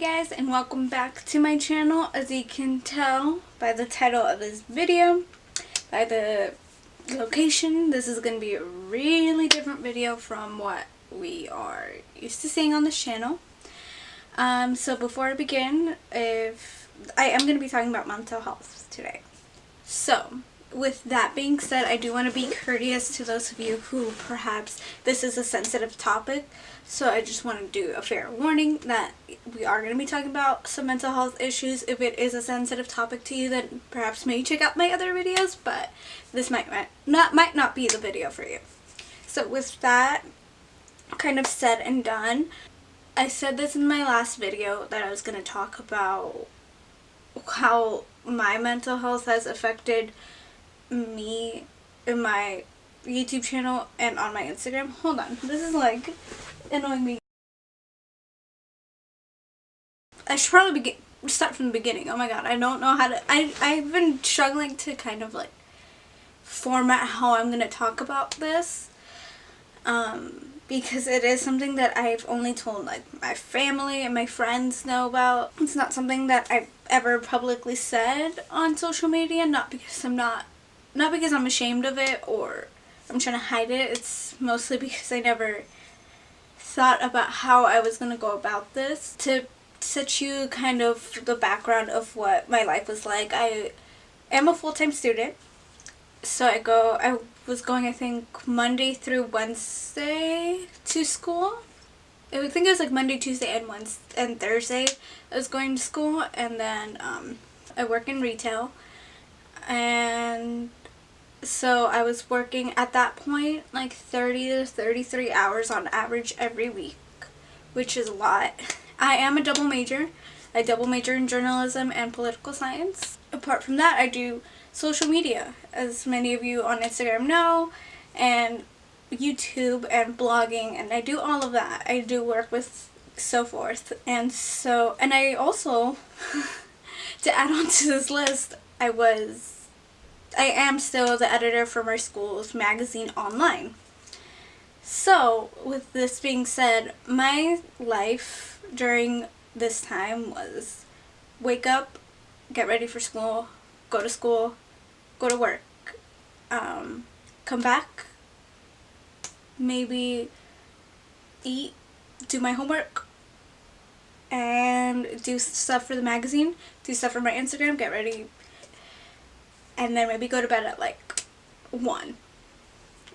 guys, and welcome back to my channel. As you can tell by the title of this video, by the location, this is going to be a really different video from what we are used to seeing on this channel. So before I begin, I am going to be talking about mental health today. So with that being said, I do want to be courteous to those of you who perhaps this is a sensitive topic. So I just want to do a fair warning that we are going to be talking about some mental health issues. If it is a sensitive topic to you, then perhaps maybe check out my other videos, but this might not be the video for you. So with that kind of said and done, I said this in my last video that I was going to talk about how my mental health has affected me in my YouTube channel and on my Instagram. Hold on, this is like annoying me. I should probably start from the beginning. Oh my god, I don't know how to. I've been struggling to kind of like format how I'm gonna talk about this, because it is something that I've only told like my family and my friends know about. It's not something that I've ever publicly said on social media, not because I'm ashamed of it or I'm trying to hide it. It's mostly because I never thought about how I was going to go about this. To set you kind of the background of what my life was like, I am a full-time student. So I was going, I think, Monday through Wednesday to school. I think it was like Monday, Tuesday, and Thursday I was going to school. And then I work in retail. And so I was working at that point like 30 to 33 hours on average every week, which is a lot. I am a double major. I double major in journalism and political science. Apart from that, I do social media, as many of you on Instagram know, and YouTube and blogging, and I do all of that. I do work with so forth. And I also, to add on to this list, I am still the editor for my school's magazine online. So, with this being said, my life during this time was wake up, get ready for school, go to work, come back, maybe eat, do my homework, and do stuff for the magazine, do stuff for my Instagram, get ready, and then maybe go to bed at like 1.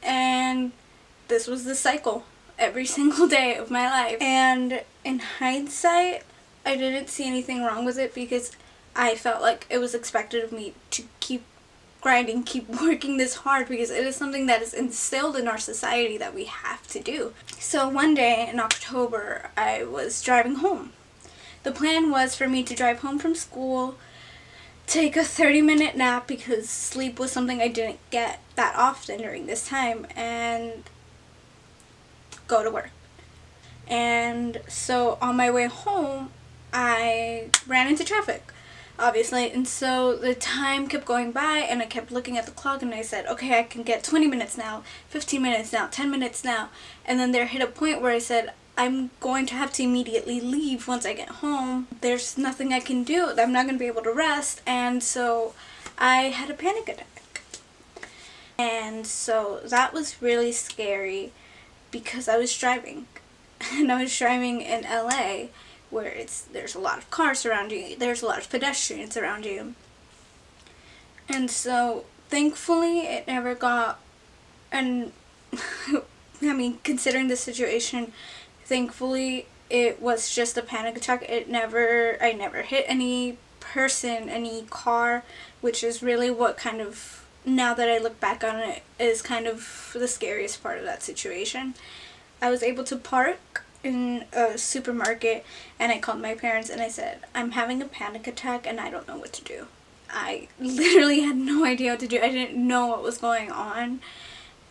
And this was the cycle every single day of my life. And in hindsight, I didn't see anything wrong with it because I felt like it was expected of me to keep grinding, keep working this hard, because it is something that is instilled in our society that we have to do. So one day in October, I was driving home. The plan was for me to drive home from school, take a 30-minute nap because sleep was something I didn't get that often during this time, and go to work. And so on my way home, I ran into traffic, obviously, and so the time kept going by and I kept looking at the clock and I said, okay, I can get 20 minutes now, 15 minutes now, 10 minutes now. And then there hit a point where I said, I'm going to have to immediately leave once I get home. There's nothing I can do. I'm not going to be able to rest. And so I had a panic attack. And so that was really scary because I was driving. And I was driving in LA where there's a lot of cars around you. There's a lot of pedestrians around you. And so thankfully it never got, and I mean, considering the situation, thankfully it was just a panic attack. I never hit any person, any car, which is really what kind of, now that I look back on it, is kind of the scariest part of that situation. I was able to park in a supermarket and I called my parents and I said, I'm having a panic attack and I don't know what to do. I literally had no idea what to do. I didn't know what was going on.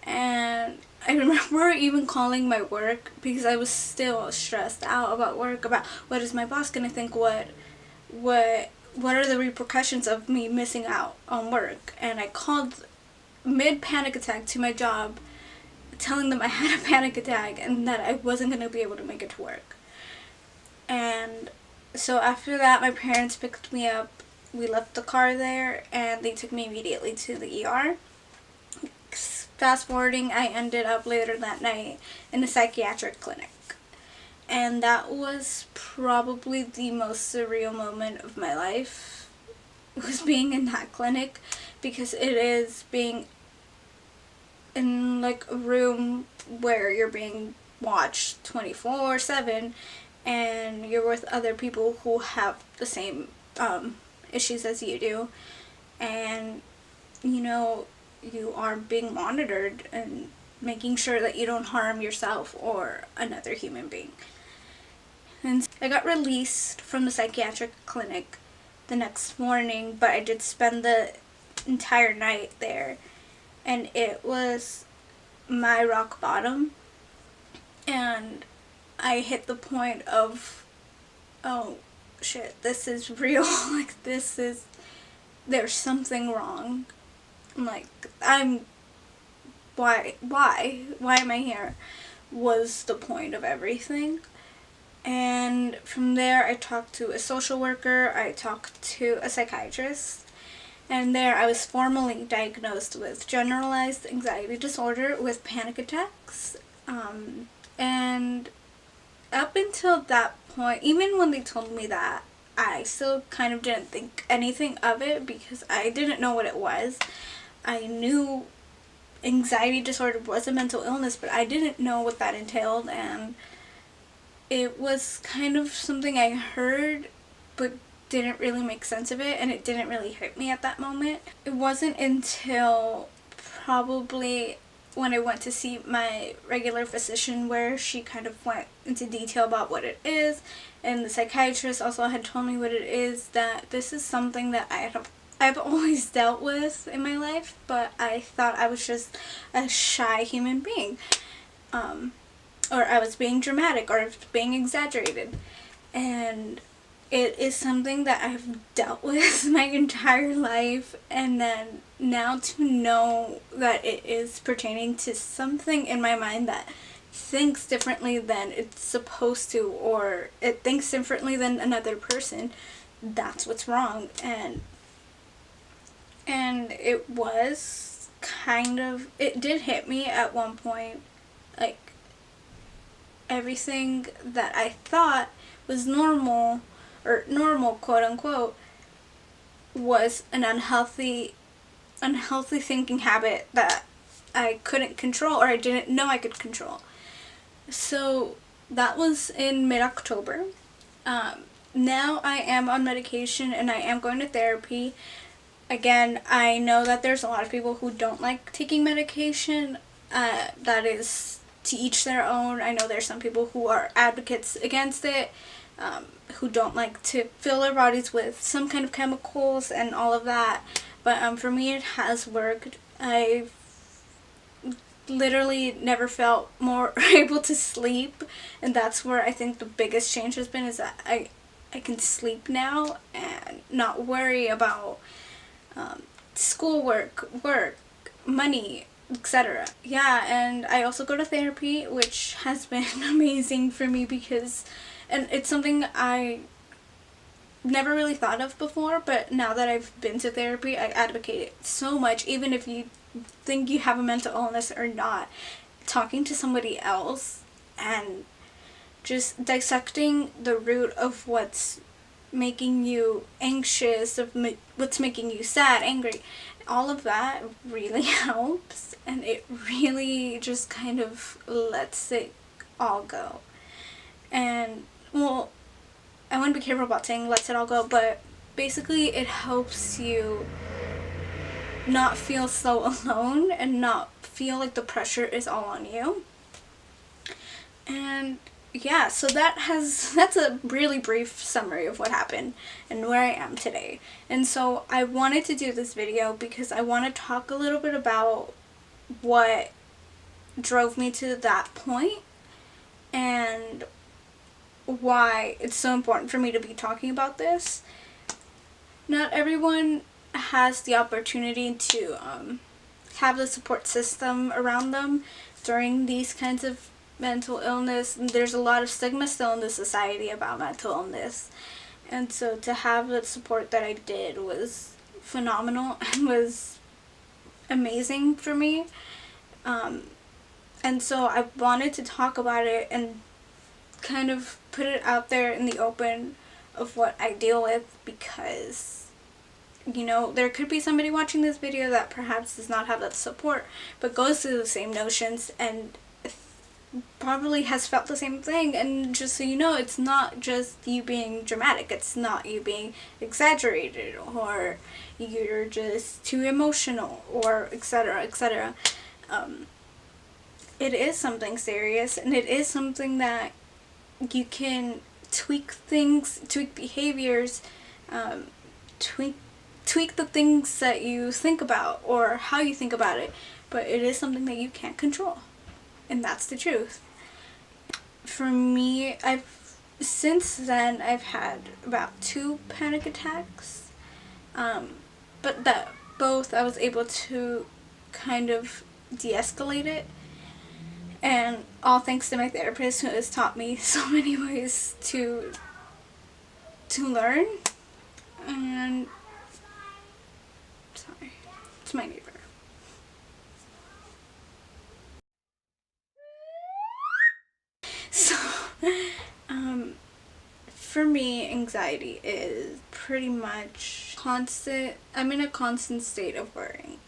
And I remember even calling my work because I was still stressed out about work, about what is my boss gonna think, what are the repercussions of me missing out on work. And I called mid-panic attack to my job, telling them I had a panic attack and that I wasn't gonna be able to make it to work. And So after that, my parents picked me up. We left the car there and they took me immediately to the ER. Fast forwarding, I ended up later that night in a psychiatric clinic. And that was probably the most surreal moment of my life, was being in that clinic, because it is being in like a room where you're being watched 24/7 and you're with other people who have the same issues as you do, and you know, you are being monitored and making sure that you don't harm yourself or another human being. And I got released from the psychiatric clinic the next morning, but I did spend the entire night there, and it was my rock bottom. And I hit the point of, oh shit, this is real. Like, there's something wrong. I'm like, why am I here, was the point of everything. And from there, I talked to a social worker, I talked to a psychiatrist, and there I was formally diagnosed with generalized anxiety disorder with panic attacks. And up until that point, even when they told me that, I still kind of didn't think anything of it because I didn't know what it was. I knew anxiety disorder was a mental illness, but I didn't know what that entailed, and it was kind of something I heard but didn't really make sense of it, and it didn't really hit me at that moment. It wasn't until probably when I went to see my regular physician where she kind of went into detail about what it is, and the psychiatrist also had told me what it is, that this is something that I've always dealt with in my life, but I thought I was just a shy human being. Or I was being dramatic, or being exaggerated. And it is something that I've dealt with my entire life, and then now to know that it is pertaining to something in my mind that thinks differently than it's supposed to, or it thinks differently than another person, that's what's wrong. And it was kind of, it did hit me at one point, like, everything that I thought was normal, or normal quote unquote, was an unhealthy thinking habit that I couldn't control, or I didn't know I could control. So that was in mid-October. Now I am on medication and I am going to therapy. Again, I know that there's a lot of people who don't like taking medication. That is to each their own. I know there's some people who are advocates against it, who don't like to fill their bodies with some kind of chemicals and all of that. But for me, it has worked. I've literally never felt more able to sleep, and that's where I think the biggest change has been, is that I can sleep now and not worry about schoolwork, work, money, etc. Yeah, and I also go to therapy, which has been amazing for me, because, and it's something I never really thought of before, but now that I've been to therapy, I advocate it so much. Even if you think you have a mental illness or not, talking to somebody else and just dissecting the root of what's making you anxious, of what's making you sad, angry, all of that really helps, and it really just kind of lets it all go. And, well, I want to be careful about saying lets it all go, but basically it helps you not feel so alone and not feel like the pressure is all on you. And yeah, so that's a really brief summary of what happened and where I am today. And so I wanted to do this video because I want to talk a little bit about what drove me to that point and why it's so important for me to be talking about this. Not everyone has the opportunity to have the support system around them during these kinds of mental illness. There's a lot of stigma still in the society about mental illness, And so to have the support that I did was phenomenal and was amazing for me. And so I wanted to talk about it and kind of put it out there in the open of what I deal with, because, you know, there could be somebody watching this video that perhaps does not have that support but goes through the same notions and probably has felt the same thing. And just so you know, it's not just you being dramatic, it's not you being exaggerated or you're just too emotional or etc, etc. It is something serious, and it is something that you can tweak things, tweak behaviors, tweak the things that you think about or how you think about it, but it is something that you can't control, and that's the truth. For me, since then I've had about 2 panic attacks, but that both I was able to kind of de-escalate it, and all thanks to my therapist, who has taught me so many ways to learn. And sorry, it's my neighbor. So for me, anxiety is pretty much constant. I'm in a constant state of worrying,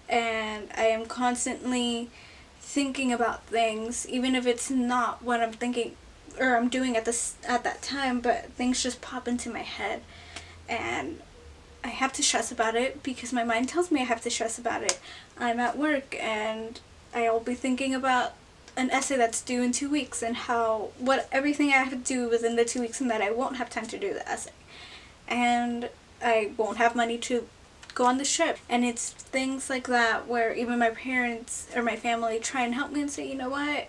and I am constantly thinking about things, even if it's not what I'm thinking or I'm doing at that time, but things just pop into my head, and I have to stress about it because my mind tells me I have to stress about it. I'm at work and I'll be thinking about an essay that's due in 2 weeks and everything I have to do within the 2 weeks, and that I won't have time to do the essay, and I won't have money to go on the trip. And it's things like that where even my parents or my family try and help me and say, you know what,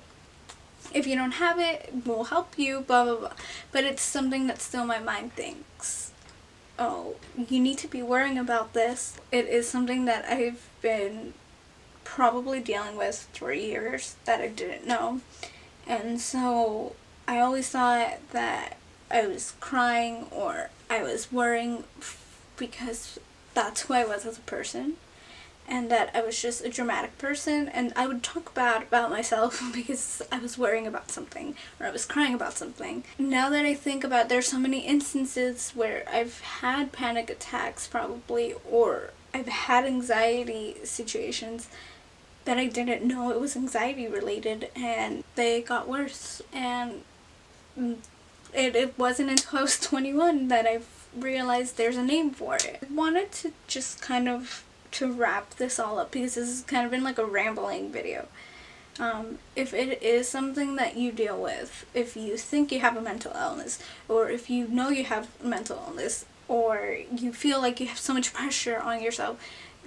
if you don't have it, we'll help you, blah blah blah. But it's something that still my mind thinks, oh, you need to be worrying about this. It is something that I've been probably dealing with for years that I didn't know. And so I always thought that I was crying or I was worrying because that's who I was as a person, and that I was just a dramatic person, and I would talk bad about myself because I was worrying about something or I was crying about something. Now that I think about it, there's so many instances where I've had panic attacks probably, or I've had anxiety situations that I didn't know it was anxiety related, and they got worse. And it wasn't until I was 21 that I realized there's a name for it. I wanted to just kind of to wrap this all up because this has kind of been like a rambling video. If it is something that you deal with, if you think you have a mental illness, or if you know you have a mental illness, or you feel like you have so much pressure on yourself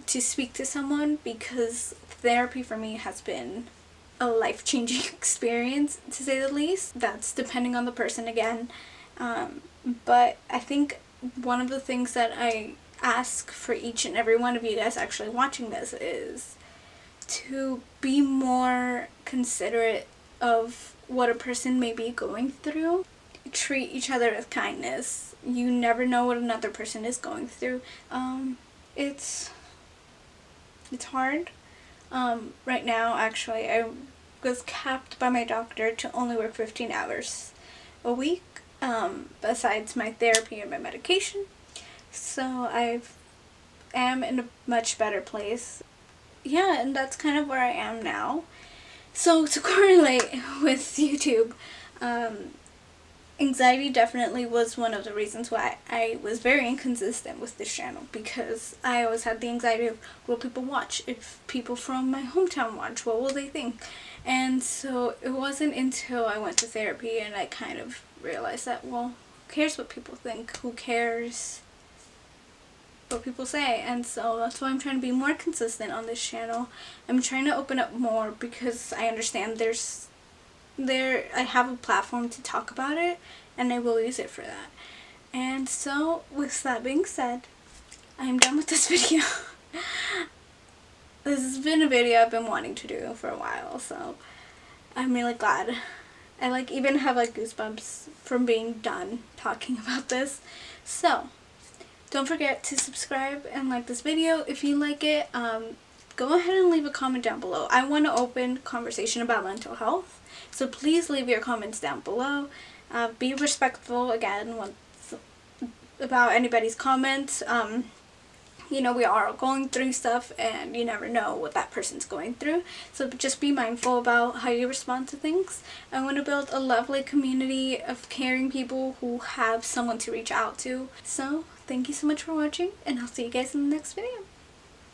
to speak to someone, because therapy for me has been a life-changing experience, to say the least. That's depending on the person again. But I think one of the things that I ask for each and every one of you guys actually watching this is to be more considerate of what a person may be going through. Treat each other with kindness. You never know what another person is going through. It's hard. Right now, actually, I was capped by my doctor to only work 15 hours a week, besides my therapy and my medication. So I am in a much better place. Yeah, and that's kind of where I am now. So to correlate with YouTube, anxiety definitely was one of the reasons why I was very inconsistent with this channel, because I always had the anxiety of, will people watch? If people from my hometown watch, what will they think? And so it wasn't until I went to therapy and I kind of realized that, well, who cares what people think? Who cares what people say? And so that's why I'm trying to be more consistent on this channel. I'm trying to open up more because I understand I have a platform to talk about it, and I will use it for that. And so with that being said, I'm done with this video. This has been a video I've been wanting to do for a while, so I'm really glad I like even have like goosebumps from being done talking about this. So don't forget to subscribe and like this video if you like it. Go ahead and leave a comment down below. I want to open conversation about mental health, so please leave your comments down below. Be respectful again about anybody's comments. You know, we are all going through stuff and you never know what that person's going through, so just be mindful about how you respond to things. I want to build a lovely community of caring people who have someone to reach out to. So thank you so much for watching, and I'll see you guys in the next video.